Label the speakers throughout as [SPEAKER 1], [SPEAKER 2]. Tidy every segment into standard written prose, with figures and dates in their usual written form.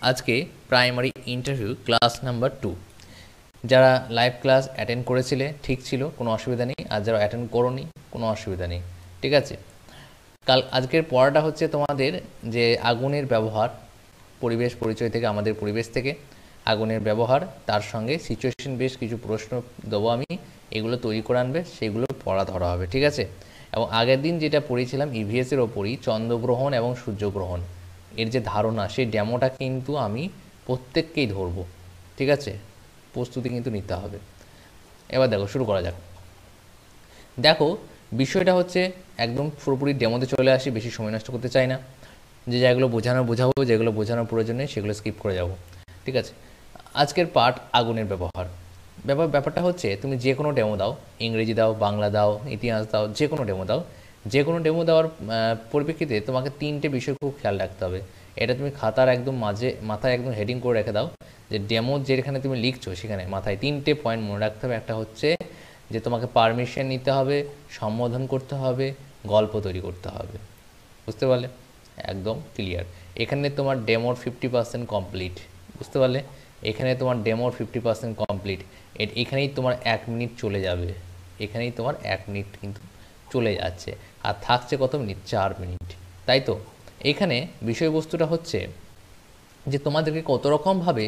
[SPEAKER 1] আজকে primary interview class number 2। যারা live class attend করেছিলে ঠিক ছিল, কোনো অসুবিধা নেই। আর যারা অ্যাটেন্ড করোনি কোনো অসুবিধা নেই, ঠিক আছে। আজকের পড়াটা হচ্ছে তোমাদের যে আগুনের ব্যবহার, পরিবেশ পরিচয় থেকে, আমাদের পরিবেশ থেকে আগুনের ব্যবহার, তার সঙ্গে সিচুয়েশন বেশ কিছু প্রশ্ন দেবো আমি, এগুলো তৈরি করে আনবে, সেগুলো পড়া ধরা হবে, ঠিক আছে। এবং আগের দিন যেটা পড়েছিলাম ইভিএসের ওপরই, চন্দ্রগ্রহণ এবং সূর্যগ্রহণ এর যে ধারণা, সেই ডেমোটা কিন্তু আমি প্রত্যেককেই ধরবো, ঠিক আছে। প্রস্তুতি কিন্তু নিতে হবে। এবার দেখো, শুরু করা যাক। দেখো, বিষয়টা হচ্ছে একদম পুরোপুরি ডেমোতে চলে আসি, বেশি সময় নষ্ট করতে চাই না। যে যেগুলো বোঝাবো, যেগুলো বোঝানোর প্রয়োজন নেই সেগুলো স্কিপ করে যাব, ঠিক আছে। আজকের পার্ট আগুনের ব্যবহার। ব্যাপারটা হচ্ছে, তুমি যে কোনো ডেমো দাও, ইংরেজি দাও, বাংলা দাও, ইতিহাস দাও, যে কোনো ডেমো দাও, যে কোনো ডেমো দেওয়ার পরিপ্রেক্ষিতে তোমাকে 3টে বিষয় খুব খেয়াল রাখতে হবে। এটা তুমি খাতার একদম মাথায় একদম হেডিং করে রেখে দাও, যে ডেমো যেখানে তুমি লিখছো সেখানে মাথায় 3টে পয়েন্ট মনে রাখতে হবে। একটা হচ্ছে যে তোমাকে পারমিশন নিতে হবে, সম্বোধন করতে হবে, গল্প তৈরি করতে হবে। বুঝতে পারলে? একদম ক্লিয়ার। এখানে তোমার ডেমোর 50% কমপ্লিট। বুঝতে পারলে? এখানে তোমার ডেমোর 50% কমপ্লিট। এখানেই তোমার 1 মিনিট চলে যাবে, এখানেই তোমার 1 মিনিট কিন্তু চলে যাচ্ছে। আর থাকছে কত মিনিট? 4 মিনিট, তাই তো। এইখানে বিষয়বস্তুটা হচ্ছে যে তোমাদেরকে কত রকমভাবে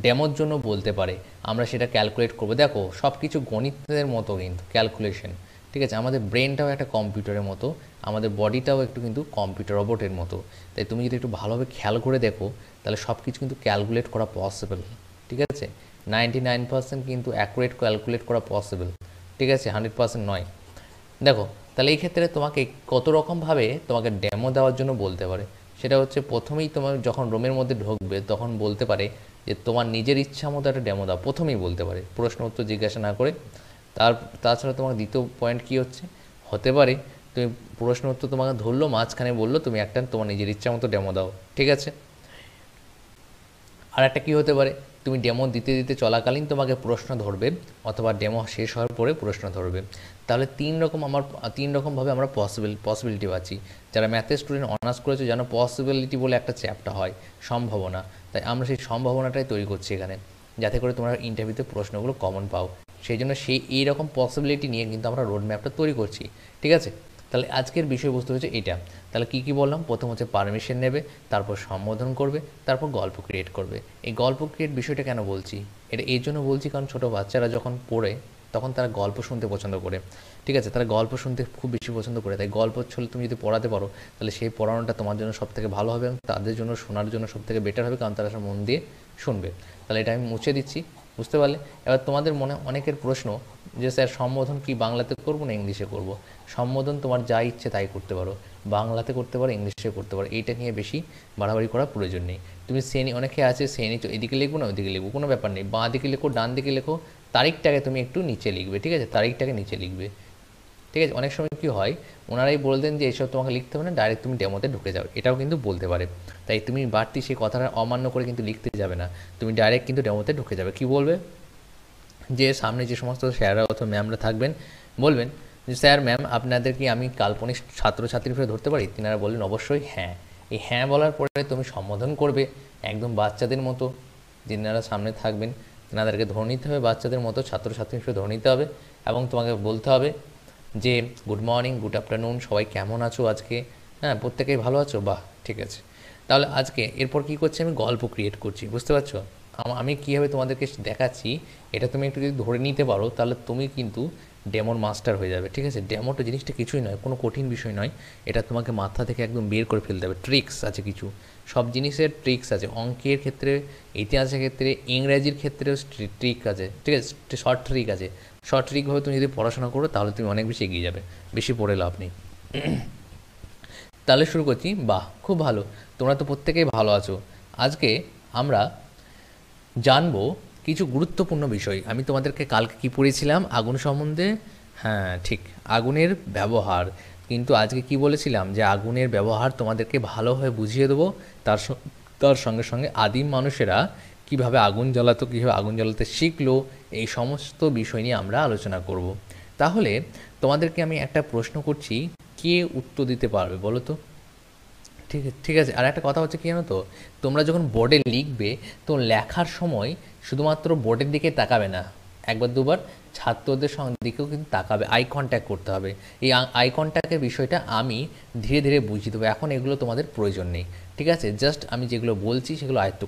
[SPEAKER 1] ডেমোর জন্য বলতে পারে, আমরা সেটা ক্যালকুলেট করবো। দেখো, সব কিছু গণিতের মতো কিন্তু ক্যালকুলেশন, ঠিক আছে। আমাদের ব্রেনটাও একটা কম্পিউটারের মতো, আমাদের বডিটাও একটু কিন্তু কম্পিউটার রোবটের মতো। তাই তুমি যদি একটু ভালোভাবে খেয়াল করে দেখো, তাহলে সব কিছু কিন্তু ক্যালকুলেট করা পসিবল, ঠিক আছে। 99% কিন্তু অ্যাকুরেট ক্যালকুলেট করা পসিবল, ঠিক আছে, 100% নয়। দেখো, তাহলে এই ক্ষেত্রে তোমাকে কত রকমভাবে তোমাকে ডেমো দেওয়ার জন্য বলতে পারে। সেটা হচ্ছে, প্রথমেই তোমার যখন রুমের মধ্যে ঢুকবে তখন বলতে পারে যে তোমার নিজের ইচ্ছা মতো একটা ডেমো দাও, প্রথমেই বলতে পারে, প্রশ্ন উত্তর জিজ্ঞাসা না করে। তাছাড়া তোমার দ্বিতীয় পয়েন্ট কী হতে পারে, তুমি প্রশ্ন উত্তর তোমাকে ধরলো, মাঝখানে বললো তুমি একটা তোমার নিজের ইচ্ছা মতো ডেমো দাও, ঠিক আছে। আর একটা কী হতে পারে, তুমি ডেমো দিতে দিতে চলাকালীন তোমাকে প্রশ্ন ধরবে, অথবা ডেমো শেষ হওয়ার পরে প্রশ্ন ধরবে। তাহলে 3 রকমভাবে আমরা পসিবিলিটি পাচ্ছি। যারা ম্যাথের স্টুডেন্ট অনার্স করেছে যেন পসিবিলিটি বলে একটা চ্যাপ্টার হয়, সম্ভাবনা। তাই আমরা সেই সম্ভাবনাটাই তৈরি করছি এখানে, যাতে করে তোমরা ইন্টারভিউতে প্রশ্নগুলো কমন পাও। সেই জন্য এইরকম পসিবিলিটি নিয়ে কিন্তু আমরা রোড ম্যাপটা তৈরি করছি, ঠিক আছে। তাহলে আজকের বিষয়বস্তু হচ্ছে এটা। তাহলে কী কী বললাম? প্রথম হচ্ছে পারমিশন নেবে, তারপর সম্বোধন করবে, তারপর গল্প ক্রিয়েট করবে। এই গল্প ক্রিয়েট বিষয়টা কেন বলছি? এটা এই জন্য বলছি কারণ ছোটো বাচ্চারা যখন পড়ে তখন তারা গল্প শুনতে পছন্দ করে, ঠিক আছে। তারা গল্প শুনতে খুব বেশি পছন্দ করে। তাই গল্প ছলে তুমি যদি পড়াতে পারো, তাহলে সেই পড়ানোটা তোমার জন্য সবথেকে ভালো হবে এবং তাদের জন্য শোনার জন্য সবথেকে বেটার হবে, কারণ তারা সব মন দিয়ে শুনবে। তাহলে এটা আমি মুছে দিচ্ছি, বুঝতে পারলে? এবার তোমাদের মনে অনেকের প্রশ্ন যে স্যার, সম্বোধন কি বাংলাতে করবো না ইংলিশে করব? সম্বোধন তোমার যা ইচ্ছে তাই করতে পারো, বাংলাতে করতে পারো, ইংলিশে করতে পারো, এইটা নিয়ে বেশি বাড়াবাড়ি করার প্রয়োজন নেই। তুমি শ্রেণী, অনেকে আছে শ্রেণী এদিকে লিখবো না ওইদিকে লিখবো, কোনো ব্যাপার নেই। বাঁ দিকে লেখো, ডান দিকে লেখো, তারিখটাকে তুমি একটু নিচে লিখবে, ঠিক আছে, তারিখটাকে নিচে লিখবে, ঠিক আছে। অনেক সময় কী হয়, ওনারাই বলতেন যে এইসব তোমাকে লিখতে হবে না, ডাইরেক্ট তুমি ডেমোতে ঢুকে যাও, এটাও কিন্তু বলতে পারে। তাই তুমি বাড়তি সেই কথাটা অমান্য করে কিন্তু লিখতে যাবে না, তুমি ডাইরেক্ট কিন্তু ডেমোতে ঢুকে যাবে। কি বলবে? যে সামনে যে সমস্ত স্যাররা অথবা ম্যামরা থাকবেন, বলবেন যে স্যার ম্যাম, আপনাদের কি আমি কাল্পনিক ছাত্রছাত্রী হিসেবে ধরতে পারি? তিনারা বললেন অবশ্যই হ্যাঁ। এই হ্যাঁ বলার পরে তুমি সম্বোধন করবে একদম বাচ্চাদের মতো, যিনারা সামনে থাকবেন তেনাদেরকে ধরে নিতে হবে, বাচ্চাদের মতো ছাত্রছাত্রী হিসেবে ধরে নিতে হবে। এবং তোমাকে বলতে হবে যে গুড মর্নিং, গুড আফটারনুন, সবাই কেমন আছো আজকে? হ্যাঁ, প্রত্যেকেই ভালো আছো? বাহ, ঠিক আছে। তাহলে আজকে এরপর কী করছি, আমি গল্প ক্রিয়েট করছি, বুঝতে পারছো? আমি কীভাবে তোমাদেরকে দেখাচ্ছি, এটা তুমি একটু যদি ধরে নিতে পারো, তাহলে তুমি কিন্তু ডেমোর মাস্টার হয়ে যাবে, ঠিক আছে। ডেমোটা জিনিসটা কিছুই নয়, কোনো কঠিন বিষয় নয়। এটা তোমাকে মাথা থেকে একদম বের করে ফেলতে হবে। ট্রিক্স আছে কিছু, সব জিনিসের ট্রিক্স আছে। অঙ্কের ক্ষেত্রে, ইতিহাসের ক্ষেত্রে, ইংরেজির ক্ষেত্রেও ট্রিক আছে, ঠিক আছে, শর্ট ট্রিক আছে। শর্ট ট্রিকভাবে তুমি যদি পড়াশোনা করো, তাহলে তুমি অনেক বেশি এগিয়ে যাবে, বেশি পড়ে লাভ নেই। তাহলে শুরু করছি। বাহ, খুব ভালো, তোমরা তো প্রত্যেকেই ভালো আছো। আজকে আমরা জানবো কিছু গুরুত্বপূর্ণ বিষয়। আমি তোমাদেরকে কালকে কি পড়েছিলাম আগুন সম্বন্ধে? হ্যাঁ ঠিক, আগুনের ব্যবহার। কিন্তু আজকে কি বলেছিলাম, যে আগুনের ব্যবহার তোমাদেরকে ভালোভাবে বুঝিয়ে দেবো। তার সঙ্গে সঙ্গে আদিম মানুষেরা কিভাবে আগুন জ্বালাতো, কীভাবে আগুন জ্বালাতে শিখলো, এই সমস্ত বিষয় নিয়ে আমরা আলোচনা করব। তাহলে তোমাদেরকে আমি একটা প্রশ্ন করছি, কে উত্তর দিতে পারবে বলো তো? ঠিক ঠিক আছে। আর একটা কথা হচ্ছে কি জানো তো, তোমরা যখন বোর্ডে লিখবে তো লেখার সময় শুধুমাত্র বোর্ডের দিকে তাকাবে না, একবার দুবার ছাত্রদের সঙ্গে দিকেও কিন্তু তাকাবে, আই কন্ট্যাক্ট করতে হবে। এই আই কন্ট্যাক্টের বিষয়টা আমি ধীরে ধীরে বুঝিয়ে দেবো, এখন এগুলো তোমাদের প্রয়োজন নেই। ঠিক আছে, জাস্ট আমি যেগুলো বলছি সেগুলো আয়ত্ত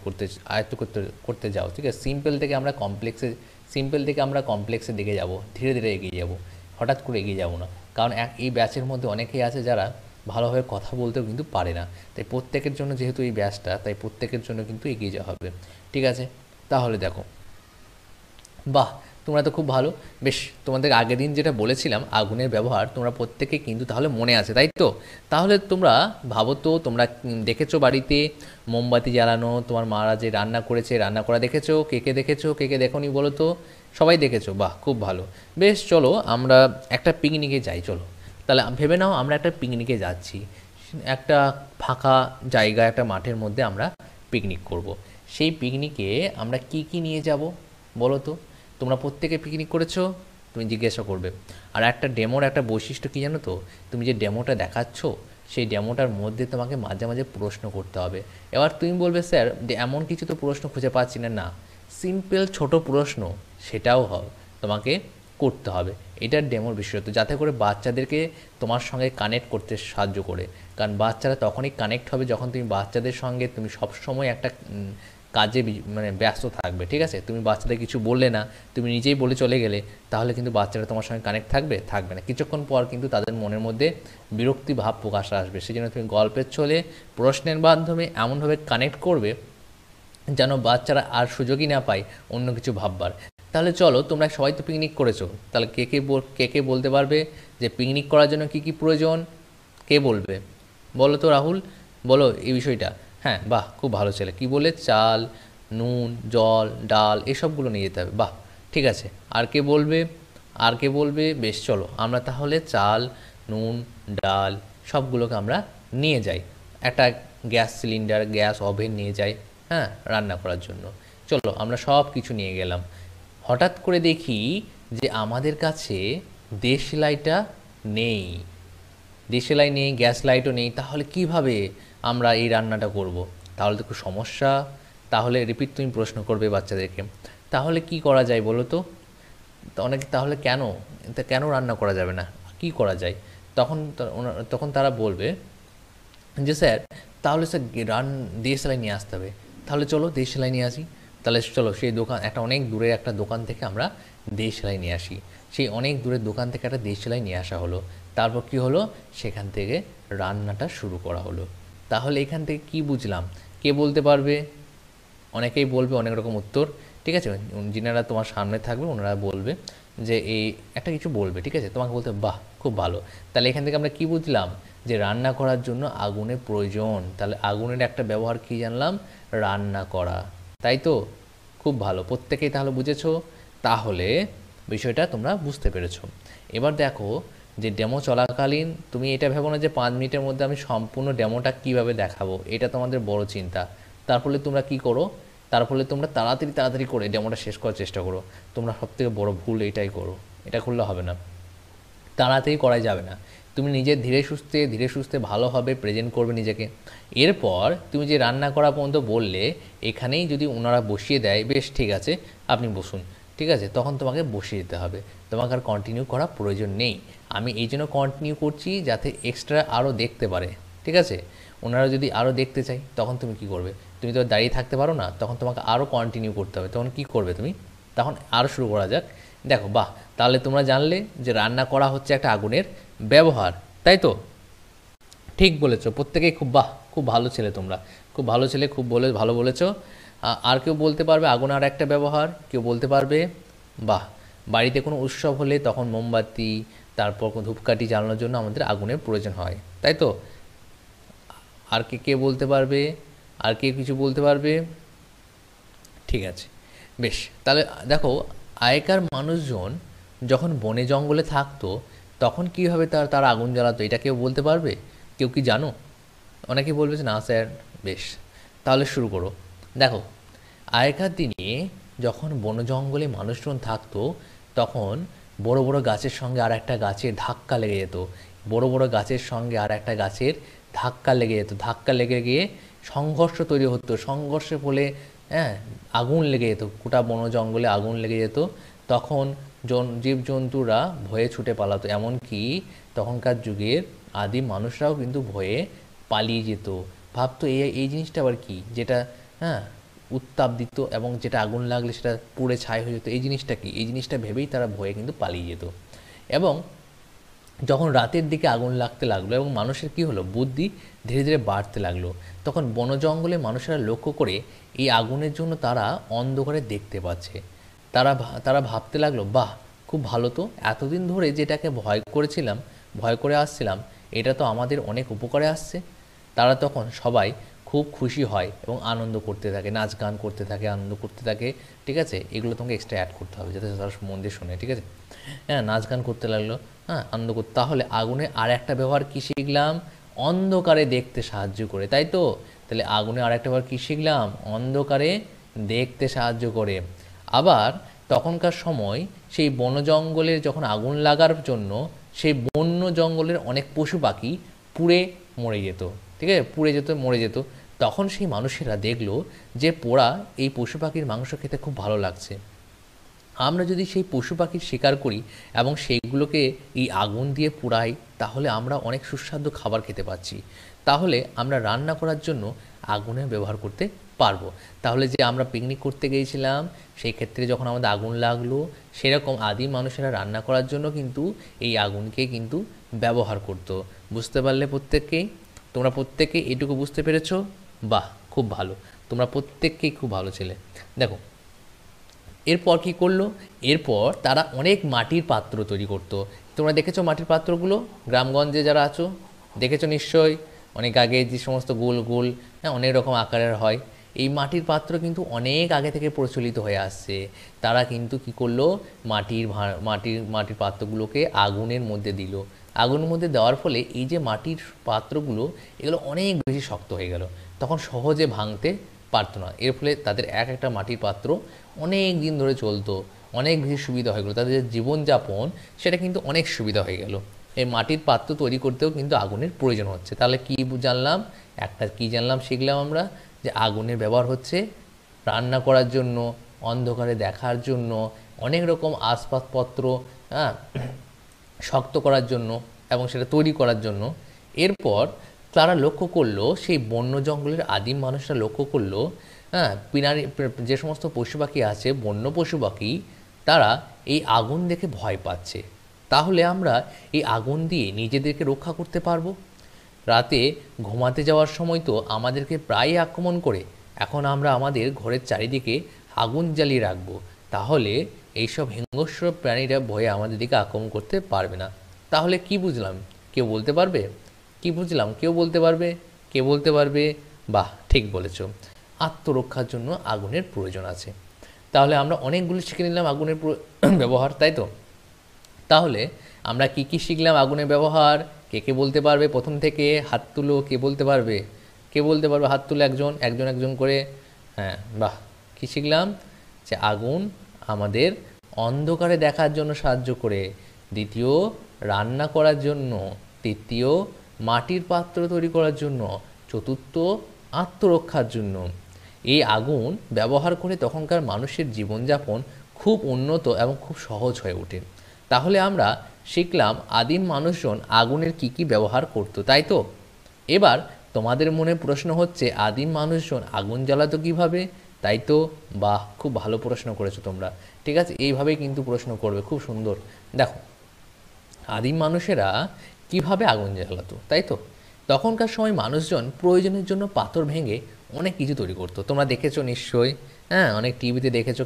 [SPEAKER 1] করতে করতে যাও। ঠিক আছে, সিম্পল থেকে আমরা কমপ্লেক্সের দিকে যাব, ধীরে ধীরে এগিয়ে যাব, হঠাৎ করে এগিয়ে যাব না। কারণ এই ব্যাচের মধ্যে অনেকেই আছে যারা ভালোভাবে কথা বলতেও কিন্তু পারে না, তাই প্রত্যেকের জন্য যেহেতু এই ব্যাচটা, তাই প্রত্যেকের জন্য কিন্তু এগিয়ে যাওয়া হবে। ঠিক আছে, তাহলে দেখো, বাহ, তোমরা তো খুব ভালো। বেশ, তোমাদের আগের দিন যেটা বলেছিলাম আগুনের ব্যবহার তোমরা প্রত্যেকে কিন্তু তাহলে মনে আছে, তাই তো? তাহলে তোমরা ভাবো তো, তোমরা দেখেছো বাড়িতে মোমবাতি জ্বালানো, তোমার মারা যে রান্না করেছে, রান্না করা দেখেছো? কে কে দেখেছো, কে কে দেখোনি বলো তো? সবাই দেখেছো, বাহ, খুব ভালো। বেশ, চলো আমরা একটা পিকনিকে যাই, চলো। তাহলে ভেবে নাও আমরা একটা পিকনিকে যাচ্ছি, একটা ফাঁকা জায়গা, একটা মাঠের মধ্যে আমরা পিকনিক করব। সেই পিকনিকে আমরা কি কি নিয়ে যাব বলো তো? তোমরা প্রত্যেকে পিকনিক করেছো, তুমি জিজ্ঞাসা করবে। আর একটা ডেমোর একটা বৈশিষ্ট্য কী জানো তো, তুমি যে ডেমোটা দেখাচ্ছ সেই ডেমোটার মধ্যে তোমাকে মাঝে মাঝে প্রশ্ন করতে হবে। এবার তুমি বলবে স্যার যে এমন কিছু তো প্রশ্ন খুঁজে পাচ্ছি না। না, সিম্পল ছোট প্রশ্ন সেটাও তোমাকে করতে হবে। এটার ডেমোর বিশেষত্ব, যাতে করে বাচ্চাদেরকে তোমার সঙ্গে কানেক্ট করতে সাহায্য করে। কারণ বাচ্চারা তখনই কানেক্ট হবে যখন তুমি বাচ্চাদের সঙ্গে তুমি সবসময় একটা কাজে মানে ব্যস্ত থাকবে। ঠিক আছে, তুমি বাচ্চাদের কিছু বললে না, তুমি নিজেই বলে চলে গেলে, তাহলে কিন্তু বাচ্চারা তোমার সঙ্গে কানেক্ট থাকবে না। কিছুক্ষণ পর কিন্তু তাদের মনের মধ্যে বিরক্তি ভাব প্রকাশ আসবে। সেই জন্য তুমি গল্পের ছলে প্রশ্নের মাধ্যমে এমনভাবে কানেক্ট করবে যেন বাচ্চারা আর সুযোগই না পায় অন্য কিছু ভাববার। তাহলে চলো, তোমরা সবাই তো পিকনিক করেছো, তাহলে কে কে বলতে পারবে যে পিকনিক করার জন্য কি কি প্রয়োজন? কে বলবে বলো তো? রাহুল, বলো এই বিষয়টা। হ্যাঁ, বাহ, খুব ভালো ছেলে। কি বলে? চাল, নুন, জল, ডাল, এসবগুলো নিয়ে যেতে হবে। বাহ, ঠিক আছে। আর কে বলবে? আর কে বলবে? বেশ, চলো আমরা তাহলে চাল, নুন, ডাল সবগুলোকে আমরা নিয়ে যাই। একটা গ্যাস সিলিন্ডার, গ্যাস ওভেন নিয়ে যাই, হ্যাঁ, রান্না করার জন্য। চলো আমরা সব কিছু নিয়ে গেলাম। হঠাৎ করে দেখি যে আমাদের কাছে দেশলাইটা নেই। দেশলাই নেই, গ্যাস লাইটও নেই, তাহলে কিভাবে আমরা এই রান্নাটা করব? তাহলে তো খুব সমস্যা। তাহলে রিপিট তুমি প্রশ্ন করবে বাচ্চাদেরকে, তাহলে কি করা যায় বলো তো? অনেকে তাহলে কেন রান্না করা যাবে না, কি করা যায়? তখন তারা বলবে যে স্যার, তাহলে স্যার দেশলাই নিয়ে আসতে হবে। তাহলে চলো দেশলাই নিয়ে আসি। তাহলে চলো সেই দোকান, একটা অনেক দূরে একটা দোকান থেকে আমরা দেশলাই নিয়ে আসি। সেই অনেক দূরের দোকান থেকে একটা দেশলাই নিয়ে আসা হলো। তারপর কি হলো? সেখান থেকে রান্নাটা শুরু করা হলো। তাহলে এখান থেকে কি বুঝলাম? কে বলতে পারবে? অনেকেই বলবে অনেক রকম উত্তর। ঠিক আছে, যিনারা তোমার সামনে থাকবে ওনারা বলবে যে এই একটা কিছু বলবে। ঠিক আছে, তোমাকে বলতে বাহ, খুব ভালো। তাহলে এখান থেকে আমরা কি বুঝলাম? যে রান্না করার জন্য আগুনের প্রয়োজন। তাহলে আগুনের একটা ব্যবহার কি জানলাম? রান্না করা, তাই তো? খুব ভালো, প্রত্যেকেই তাহলে বুঝেছো। তাহলে বিষয়টা তোমরা বুঝতে পেরেছো। এবার দেখো যে ডেমো চলাকালীন তুমি এটা ভেবো না যে 5 মিনিটের মধ্যে আমি সম্পূর্ণ ডেমোটা কীভাবে দেখাবো, এটা তোমাদের বড় চিন্তা। তার ফলে তোমরা কি করো? তার ফলে তোমরা তাড়াতাড়ি করে ডেমোটা শেষ করার চেষ্টা করো। তোমরা সবথেকে বড় ভুল এটাই করো। এটা করলে হবে না, তাড়াতাড়ি করাই যাবে না। তুমি নিজে ধীরে সুস্থে ভালোভাবে প্রেজেন্ট করবে নিজেকে। এরপর তুমি যে রান্না করা পর্যন্ত বললে, এখানেই যদি ওনারা বসিয়ে দেয়, বেশ ঠিক আছে আপনি বসুন, ঠিক আছে, তখন তোমাকে বসিয়ে দিতে হবে। তোমাকে আর কন্টিনিউ করা প্রয়োজন নেই। আমি এই জন্য কন্টিনিউ করছি যাতে এক্সট্রা আরও দেখতে পারে। ঠিক আছে, ওনারা যদি আরও দেখতে চাই তখন তুমি কি করবে? তুমি তো দাঁড়িয়ে থাকতে পারো না, তখন তোমাকে আরও কন্টিনিউ করতে হবে। তখন কি করবে তুমি? তখন আরও শুরু করা যাক। দেখো, বাহ, তাহলে তোমরা জানলে যে রান্না করা হচ্ছে একটা আগুনের ব্যবহার, তাই তো? ঠিক বলেছো, প্রত্যেকেই খুব, বাহ, খুব ভালো ছেলে তোমরা, খুব ভালো ছেলে, খুব ভালো বলেছো। আর কেউ বলতে পারবে আগুন আর একটা ব্যবহার? কেউ বলতে পারবে? বাহ, বাড়িতে কোনো উৎসব হলে তখন মোমবাতি, তারপর কোনো ধূপকাঠি জ্বালানোর জন্য আমাদের আগুনের প্রয়োজন হয়, তাই তো? আর কে বলতে পারবে? আর কে কিছু বলতে পারবে? ঠিক আছে, বেশ। তাহলে দেখো, আগেকার মানুষজন যখন বনে জঙ্গলে থাকতো তখন কীভাবে তারা আগুন জ্বালাতো, এটা কেউ বলতে পারবে? কেউ কি জানো? অনেকে বলবে যে না স্যার। বেশ, তাহলে শুরু করো। দেখো, আগেকার দিনে যখন বন জঙ্গলে মানুষজন থাকতো তখন বড় বড় গাছের সঙ্গে আর একটা গাছের ধাক্কা লেগে যেত। বড় বড় গাছের সঙ্গে আর একটা গাছের ধাক্কা লেগে গিয়ে সংঘর্ষ তৈরি হতো, সংঘর্ষের ফলে হ্যাঁ আগুন লেগে যেত, গোটা বন জঙ্গলে আগুন লেগে যেত। তখন জীবজন্তুরা ভয়ে ছুটে পালাতো, এমনকি তখনকার যুগের আদিম মানুষরাও কিন্তু ভয়ে পালিয়ে যেত। ভাবতো এই এই জিনিসটা আবার কি, যেটা হ্যাঁ উত্তাপ দিত এবং যেটা আগুন লাগলে সেটা পুড়ে ছাই হয়ে যেত, এই জিনিসটা কি, এই জিনিসটা ভেবেই তারা ভয়ে কিন্তু পালিয়ে যেত। এবং যখন রাতের দিকে আগুন লাগতে লাগলো এবং মানুষের কি হলো, বুদ্ধি ধীরে ধীরে বাড়তে লাগলো, তখন বন জঙ্গলে মানুষেরা লক্ষ্য করে এই আগুনের জন্য তারা অন্ধকারে দেখতে পাচ্ছে। তারা ভাবতে লাগলো, বাহ খুব ভালো তো, এতদিন ধরে যেটাকে ভয় করে আসছিলাম, এটা তো আমাদের অনেক উপকারে আসছে। তারা তখন সবাই খুব খুশি হয় এবং আনন্দ করতে থাকে, নাচ গান করতে থাকে, আনন্দ করতে থাকে। ঠিক আছে, এগুলো তোমাকে এক্সট্রা অ্যাড করতে হবে যাতে তারা মন দিয়ে শোনে। ঠিক আছে, হ্যাঁ নাচ গান করতে লাগলো, হ্যাঁ আনন্দ করতে। তাহলে আগুনের আর একটা ব্যবহার কী শিখলাম, অন্ধকারে দেখতে সাহায্য করে, তাই তো। তাহলে আগুনের আর একটা ব্যবহার কী শিখলাম, অন্ধকারে দেখতে সাহায্য করে। আবার তখনকার সময় সেই বন জঙ্গলের যখন আগুন লাগার জন্য সেই বন্য জঙ্গলের অনেক পশু পাখি পুড়ে মরে যেত। ঠিক আছে, মরে যেত। তখন সেই মানুষেরা দেখলো যে পোড়া এই পশু পাখির মাংস খেতে খুব ভালো লাগছে। আমরা যদি সেই পশু পাখির শিকার করি এবং সেইগুলোকে এই আগুন দিয়ে পোড়াই, তাহলে আমরা অনেক সুস্বাদু খাবার খেতে পাচ্ছি। তাহলে আমরা রান্না করার জন্য আগুনের ব্যবহার করতে পারবো। তাহলে যে আমরা পিকনিক করতে গিয়েছিলাম, সেই ক্ষেত্রে যখন আমাদের আগুন লাগলো, সেরকম আদিম মানুষেরা রান্না করার জন্য কিন্তু এই আগুনকে কিন্তু ব্যবহার করতো। বুঝতে পারলে প্রত্যেককেই? তোমরা প্রত্যেকেই এটুকু বুঝতে পেরেছো? বাহ, খুব ভালো, তোমরা প্রত্যেককেই খুব ভালো ছেলে। দেখো এরপর কি করলো, এরপর তারা অনেক মাটির পাত্র তৈরি করতো। তোমরা দেখেছো মাটির পাত্রগুলো, গ্রামগঞ্জে যারা আছো দেখেছো নিশ্চয়ই, অনেক আগে যে সমস্ত গোল গোল হ্যাঁ অনেক রকম আকারের হয়। এই মাটির পাত্র কিন্তু অনেক আগে থেকে প্রচলিত হয়ে আসছে। তারা কিন্তু কি করলো, মাটির পাত্রগুলোকে আগুনের মধ্যে দিল। আগুনের মধ্যে দেওয়ার ফলে এই যে মাটির পাত্রগুলো, এগুলো অনেক বেশি শক্ত হয়ে গেল, তখন সহজে ভাঙতে পারতো না। এর ফলে তাদের এক একটা মাটির পাত্র অনেক দিন ধরে চলতো, অনেক বেশি সুবিধা হয়ে গেলো, তাদের যে জীবনযাপন সেটা কিন্তু অনেক সুবিধা হয়ে গেল। এই মাটির পাত্র তৈরি করতেও কিন্তু আগুনের প্রয়োজন হচ্ছে। তাহলে কি জানলাম, শিখলাম আমরা যে আগুনের ব্যবহার হচ্ছে রান্না করার জন্য, অন্ধকারে দেখার জন্য, অনেক রকম আসবাবপত্র হ্যাঁ শক্ত করার জন্য এবং সেটা তৈরি করার জন্য। এরপর তারা লক্ষ্য করলো, সেই বন্য জঙ্গলের আদিম মানুষরা লক্ষ্য করলো, হ্যাঁ যে সমস্ত পশু পাখি আছে, বন্য পশু পাখি, তারা এই আগুন দেখে ভয় পাচ্ছে। তাহলে আমরা এই আগুন দিয়ে নিজেদেরকে রক্ষা করতে পারবো। রাতে ঘুমাতে যাওয়ার সময় তো আমাদেরকে প্রায়ই আক্রমণ করে, এখন আমরা আমাদের ঘরের চারিদিকে আগুন জ্বালিয়ে রাখবো। তাহলে এইসব হিংস্র প্রাণীরা ভয়ে আমাদের দিকে আক্রমণ করতে পারবে না। তাহলে কি বুঝলাম, কেউ বলতে পারবে? কি বুঝলাম, কেউ বলতে পারবে? বাহ, ঠিক বলেছ, আত্মরক্ষার জন্য আগুনের প্রয়োজন আছে। তাহলে আমরা অনেকগুলো শিখে নিলাম আগুনের ব্যবহার, তাই তো। তাহলে আমরা কি কি শিখলাম আগুনের ব্যবহার, কে বলতে পারবে? প্রথম থেকে হাত তুলো, কে বলতে পারবে? হাত তুলো, একজন করে। হ্যাঁ বাহ, কি শিখলাম, যে আগুন আমাদের অন্ধকারে দেখার জন্য সাহায্য করে, দ্বিতীয় রান্না করার জন্য, তৃতীয় মাটির পাত্র তৈরি করার জন্য, চতুর্থ আত্মরক্ষার জন্য। এই আগুন ব্যবহার করে তখনকার মানুষের জীবনযাপন খুব উন্নত এবং খুব সহজ হয়ে ওঠে। তাহলে আমরা শিখলাম আদিম মানুষজন আগুনের কি কি ব্যবহার করত, তাই তো। এবার তোমাদের মনে প্রশ্ন হচ্ছে, আদিম মানুষজন আগুন জ্বালাতো কীভাবে, তাই তো। বাহ, খুব ভালো প্রশ্ন করেছো তোমরা। ঠিক আছে, এইভাবেই কিন্তু প্রশ্ন করবে, খুব সুন্দর। দেখো আদিম মানুষেরা কিভাবে আগুন জ্বালাতো, তাই তো। তখনকার সময় মানুষজন প্রয়োজনের জন্য পাথর ভেঙে অনেক কিছু তৈরি করতো। তোমরা দেখেছো নিশ্চয়ই, হ্যাঁ অনেক টিভিতে দেখেছো,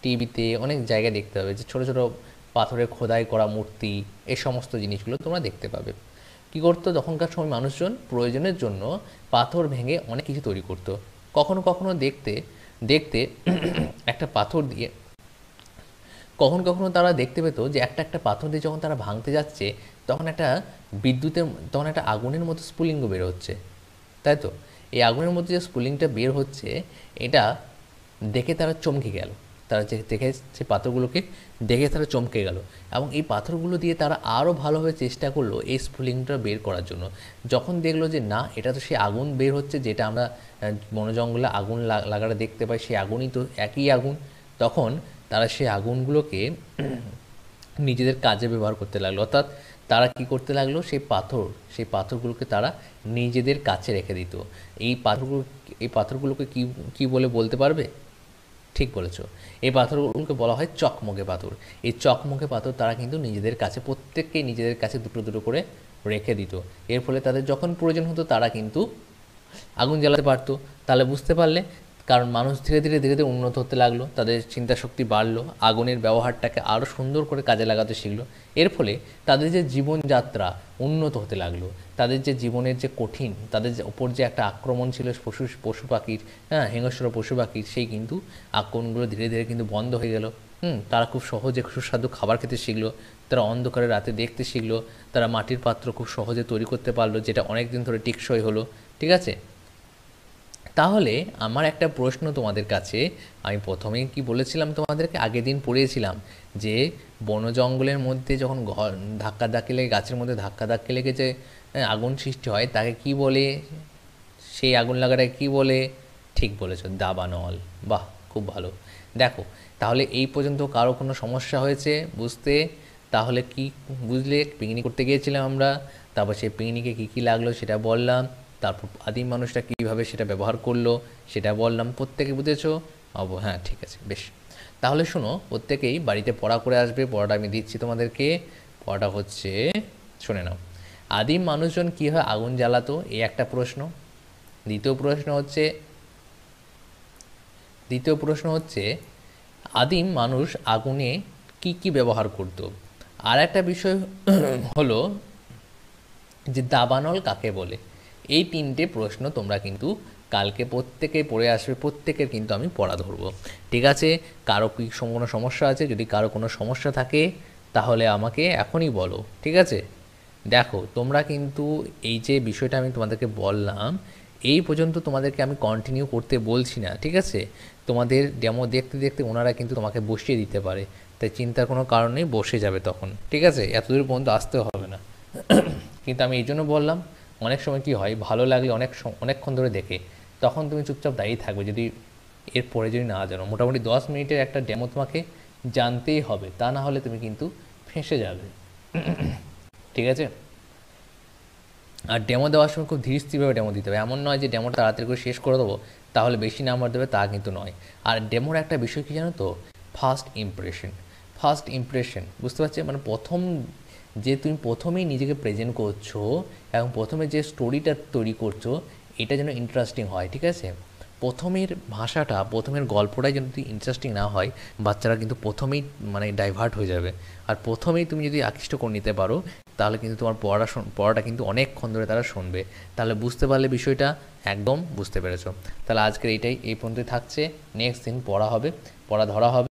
[SPEAKER 1] টিভিতে অনেক জায়গায় দেখতে পাবে যে ছোটো ছোটো পাথরের খোদাই করা মূর্তি, এই সমস্ত জিনিসগুলো তোমরা দেখতে পাবে। কী করতো তখনকার সময় মানুষজন প্রয়োজনের জন্য পাথর ভেঙে অনেক কিছু তৈরি করতো। কখনো কখনো দেখতে দেখতে একটা পাথর দিয়ে, কখনো তারা দেখতে পেত যে একটা পাথর দিয়ে যখন তারা ভাঙতে যাচ্ছে, তখন একটা আগুনের মতো স্ফুলিঙ্গ বের হচ্ছে, তাই তো। এই আগুনের মধ্যে যে স্ফুলিঙ্গটা বের হচ্ছে, এটা দেখে তারা চমকে গেল। তারা দেখে সেই পাথরগুলোকে দেখে তারা চমকে গেল এবং এই পাথরগুলো দিয়ে তারা আরও ভালোভাবে চেষ্টা করলো এই স্ফুলিঙ্গটা বের করার জন্য। যখন দেখলো যে না, এটা তো সেই আগুন বের হচ্ছে যেটা আমরা বন জঙ্গলে আগুন লাগালে দেখতে পাই, সেই আগুনই তো, একই আগুন, তখন তারা সেই আগুনগুলোকে নিজেদের কাজে ব্যবহার করতে লাগলো। অর্থাৎ তারা কি করতে লাগলো, সেই পাথরগুলোকে তারা নিজেদের কাছে রেখে দিত। এই পাথরগুলোকে কি কি বলে বলতে পারবে? ঠিক বলেছ, এই পাথরগুলোকে বলা হয় চকমকে পাথর। এই চকমকে পাথর তারা কিন্তু নিজেদের কাছে, প্রত্যেককেই নিজেদের কাছে দুটো দুটো করে রেখে দিত। এর ফলে তাদের যখন প্রয়োজন হতো তারা কিন্তু আগুন জ্বালাতে পারতো। তাহলে বুঝতে পারলে, কারণ মানুষ ধীরে ধীরে ধীরে ধীরে উন্নত হতে লাগলো, তাদের চিন্তা শক্তি বাড়লো, আগুনের ব্যবহারটাকে আরও সুন্দর করে কাজে লাগাতে শিখলো। এর ফলে তাদের যে জীবনযাত্রা উন্নত হতে লাগলো, তাদের যে জীবনের যে কঠিন, তাদের ওপর যে একটা আক্রমণ ছিল পশু পাখির, হ্যাঁ, হিংস্র পশু পাখির, সেই কিন্তু আক্রমণগুলো ধীরে ধীরে কিন্তু বন্ধ হয়ে গেল। তারা খুব সহজে সুস্বাদু খাবার খেতে শিখলো, তারা অন্ধকারে রাতে দেখতে শিখলো, তারা মাটির পাত্র খুব সহজে তৈরি করতে পারলো, যেটা অনেক দিন ধরে টেকসই হলো। ঠিক আছে, তাহলে আমার একটা প্রশ্ন তোমাদের কাছে। আমি প্রথমেই কি বলেছিলাম তোমাদেরকে, আগের দিন পড়িয়েছিলাম যে বন জঙ্গলের মধ্যে যখন ধাক্কি লেগে, গাছের মধ্যে ধাক্কি লেগে যে আগুন সৃষ্টি হয় তাকে কি বলে? সেই আগুন লাগাটাকে কি বলে? ঠিক বলেছো, দাবানল। বাহ, খুব ভালো। দেখো, তাহলে এই পর্যন্ত কারো কোনো সমস্যা হয়েছে বুঝতে? তাহলে কি বুঝলে? পিকনিক করতে গিয়েছিলাম আমরা, তারপর সেই পিকনিকে কী কী লাগলো সেটা বললাম, তারপর আদিম মানুষটা কীভাবে সেটা ব্যবহার করলো সেটা বললাম। প্রত্যেকে বুঝেছো? হ্যাঁ, ঠিক আছে, বেশ। তাহলে শোনো, প্রত্যেকেই বাড়িতে পড়া করে আসবে। পড়াটা আমি দিচ্ছি তোমাদেরকে। পড়াটা হচ্ছে, শুনে নাও। আদিম মানুষজন কীভাবে আগুন জ্বালাতো, এই একটা প্রশ্ন। দ্বিতীয় প্রশ্ন হচ্ছে আদিম মানুষ আগুনে কি কি ব্যবহার করত। আর একটা বিষয় হলো যে দাবানল কাকে বলে। এই তিনটে প্রশ্ন তোমরা কিন্তু কালকে প্রত্যেকেই পড়ে আসবে, প্রত্যেকের কিন্তু আমি পড়া ধরবো। ঠিক আছে, কারো কি কোনো সমস্যা আছে? যদি কারো কোনো সমস্যা থাকে তাহলে আমাকে এখনই বলো। ঠিক আছে, দেখো তোমরা কিন্তু এই যে বিষয়টা আমি তোমাদেরকে বললাম, এই পর্যন্ত তোমাদেরকে আমি কন্টিনিউ করতে বলছি না। ঠিক আছে, তোমাদের ডেমো দেখতে দেখতে ওনারা কিন্তু তোমাকে বসিয়ে দিতে পারে, তাই চিন্তার কোনো কারণ নেই, বসে যাবে তখন। ঠিক আছে, এতদূর পর্যন্ত আসতে হবে না। কিন্তু আমি এই জন্য বললাম, অনেক সময় কি হয়, ভালো লাগলে অনেকক্ষণ ধরে দেখে, তখন তুমি চুপচাপ দাঁড়িয়ে থাকবে যদি এরপরে যদি না জানো। মোটামুটি 10 মিনিটের একটা ডেমো তোমাকে জানতেই হবে, তা না হলে তুমি কিন্তু ফেঁসে যাবে। ঠিক আছে, আর ডেমো দেওয়ার সময় খুব ধীর স্থিরভাবে ডেমো দিতে হবে। এমন নয় যে ডেমোটা তাড়াতাড়ি করে শেষ করে দেবো তাহলে বেশি নাম্বার দেবে, তা কিন্তু নয়। আর ডেমোর একটা বিষয় কী জানো তো, ফার্স্ট ইমপ্রেশন। বুঝতে পারছি, মানে তুমি প্রথমেই নিজেকে প্রেজেন্ট করছো এবং প্রথমে যে স্টোরিটা তৈরি করছো এটা যেন ইন্টারেস্টিং হয়। ঠিক আছে, প্রথমের ভাষাটা, প্রথমের গল্পটাই যদি ইন্টারেস্টিং না হয়, বাচ্চারা কিন্তু প্রথমেই মানে ডাইভার্ট হয়ে যাবে। আর প্রথমেই তুমি যদি আকৃষ্ট করে নিতে পারো তাহলে কিন্তু তোমার পড়াটা কিন্তু অনেকক্ষণ ধরে তারা শুনবে। তাহলে বুঝতে পারলে বিষয়টা, একদম বুঝতে পেরেছো। তাহলে আজকের এই পর্যন্তই থাকছে। নেক্সট দিন পড়া ধরা হবে।